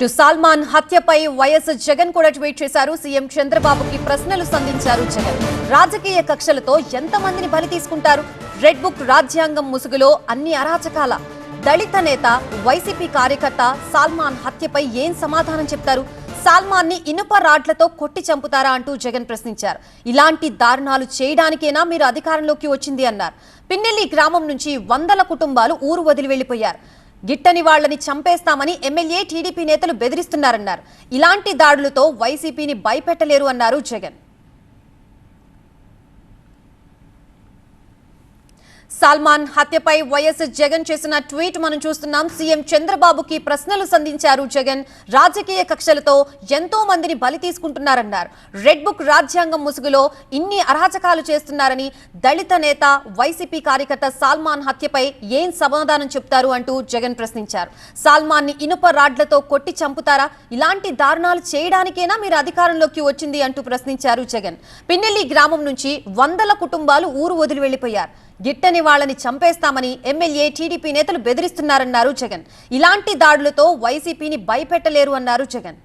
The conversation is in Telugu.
సల్మాన్ హత్యపై వైఎస్ జగన్ కూడా ట్వీట్ చేశారు. సీఎం చంద్రబాబుకి ప్రశ్నలు సంధించారు జగన్. రాజకీయ కక్షలతో ఎంతమందిని బలి తీసుకుంటారు? రెడ్ బుక్ రాజ్యాంగం ముసుగులో అన్ని అరాచకాల. దళిత నేత వైసీపీ కార్యకర్త సల్మాన్ హత్యపై ఏం సమాధానం చెప్తారు? సల్మాన్ ని ఇనుప రాడ్లతో కొట్టి చంపుతారా అంటూ జగన్ ప్రశ్నించారు. ఇలాంటి దారుణాలు చేయడానికేనా మీరు అధికారంలోకి వచ్చింది అన్నారు. పిన్నెల్లి గ్రామం నుంచి వందల కుటుంబాలు ఊరు వదిలి వెళ్లిపోయారు. గిట్టని వాళ్లని చంపేస్తామని ఎమ్మెల్యే టీడీపీ నేతలు బెదిరిస్తున్నారన్నారు. ఇలాంటి దాడులతో వైసీపీని భయపెట్టలేరు అన్నారు జగన్. సల్మాన్ హత్యపై వైఎస్ జగన్ చేసిన ట్వీట్ మనం చూస్తున్నాం. సీఎం చంద్రబాబుకి ప్రశ్నలు సంధించారు జగన్. రాజకీయ కక్షలతో ఎంతో మందిని బలి తీసుకుంటున్నారన్నారు. రెడ్ బుక్ రాజ్యాంగం ముసుగులో ఇన్ని అరాచకాలు చేస్తున్నారని, దళిత నేత వైసీపీ కార్యకర్త సల్మాన్ హత్యపై ఏం సమాధానం చెప్తారు అంటూ జగన్ ప్రశ్నించారు. సల్మాన్ ని ఇనుప రాడ్లతో కొట్టి చంపుతారా? ఇలాంటి దారుణాలు చేయడానికేనా మీరు అధికారంలోకి వచ్చింది అంటూ ప్రశ్నించారు జగన్. పిన్నెల్లి గ్రామం నుంచి వందల కుటుంబాలు ఊరు వదిలి వెళ్లిపోయారు. గిట్టని వాళ్లని చంపేస్తామని ఎమ్మెల్యే టీడీపీ నేతలు బెదిరిస్తున్నారన్నారు జగన్. ఇలాంటి దాడులతో వైసీపీని భయపెట్టలేరు అన్నారు జగన్.